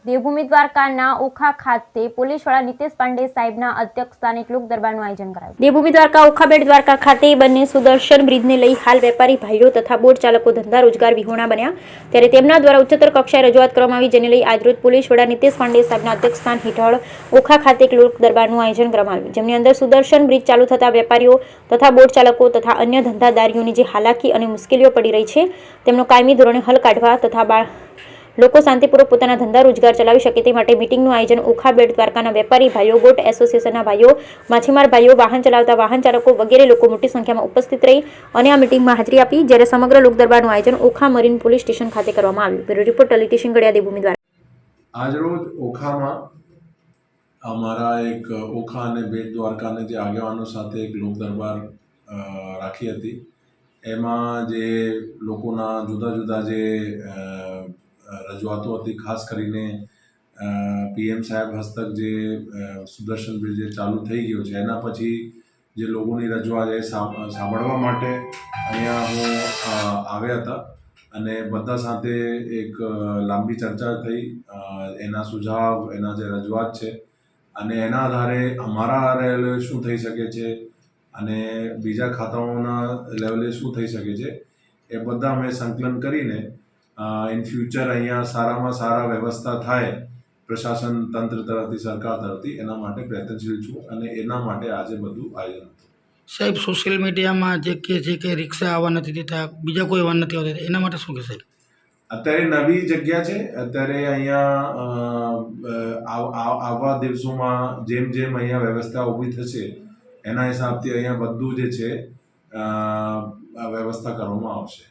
દેવભૂમિ દ્વારકાના ઓખા ખાતે પોલીસ વડા નીતેશ પાંડે સાહેબના અધ્યક્ષસ્થાને એક લોક દરબારનું આયોજન કરાયું। દેવભૂમિ દ્વારકા ઓખા બેટ દ્વારકા ખાતે બંને સુદર્શન બ્રિજને લઈ હાલ વેપારી ભાઈઓ તથા બોટ ચાલકો ધંધા રોજગાર વિહોણા બન્યા, ત્યારે તેમના દ્વારા ઉચ્ચતર કક્ષાએ રજૂઆત કરવામાં આવી, જેને લઈ આજરોજ પોલીસ વડા નીતેશ પાંડે સાહેબના અધ્યક્ષસ્થાન હેઠળ ઓખા ખાતે એક લોક દરબારનું આયોજન કરવામાં આવ્યું, જેમની અંદર સુદર્શન બ્રિજ ચાલુ થતા વેપારીઓ તથા બોટ ચાલકો તથા અન્ય ધંધાદારીઓની જે હાલાકી અને મુશ્કેલીઓ પડી રહી છે તેમનો કાયમી ધોરણે હલ કાઢવા તથા લોકો શાંતિપૂર્વક પોતાના ધંધા રોજગાર ચલાવી શકે તે માટે મીટિંગનું આયોજન ઓખા બેટ દ્વારકાના વેપારી ભાઈઓ, બોટ એસોસિએશનના ભાઈઓ, માછીમાર ભાઈઓ, વાહન ચલાવતા વાહન ચાલકો વગેરે લોકો મોટી સંખ્યામાં ઉપસ્થિત રહી અને આ મીટિંગમાં હાજરી આપી, જ્યારે સમગ્ર લોક દરબારનું આયોજન ઓખા મરીન પોલીસ સ્ટેશન ખાતે કરવામાં આવ્યું। Bureau report Lalit Singadia, Devbhumi Dwarka. આજરોજ ઓખામાં અમારા એક ઓખા અને બેટ દ્વારકાને જે આગેવાનો સાથે એક લોક દરબાર રાખી હતી, એમાં જે લોકોના જુદા જુદા જે રજૂઆતો હતી, ખાસ કરીને PM સાહેબ હસ્તક જે સુદર્શન બ્રિજ જે ચાલુ થઈ ગયો છે એના પછી જે લોકોની રજૂઆત એ સાંભળવા માટે અહીંયા હું આવ્યા હતા અને બધા સાથે એક લાંબી ચર્ચા થઈ, એના સુઝાવ, એના જે રજૂઆત છે અને એના આધારે અમારા લેવલે શું થઈ શકે છે અને બીજા ખાતાઓના લેવલે શું થઈ શકે છે એ બધા અમે સંકલન કરીને ઇન ફ્યુચર અહીંયા સારામાં સારા વ્યવસ્થા થાય પ્રશાસન તંત્ર તરફથી, સરકાર તરફથી, એના માટે પ્રયત્નશીલ છું અને એના માટે આજે બધું આયોજન હતું। સાહેબ, સોશિયલ મીડિયામાં જે કહે છે કે રિક્ષા આવવા નથી દેતા, બીજા કોઈ આવવા નથી આવતા, એના માટે શું કહે સાહેબ? અત્યારે નવી જગ્યા છે, અત્યારે અહીંયા આવવા દિવસોમાં જેમ જેમ અહીંયા વ્યવસ્થા ઊભી થશે એના હિસાબથી અહીંયા બધું જે છે વ્યવસ્થા કરવામાં આવશે।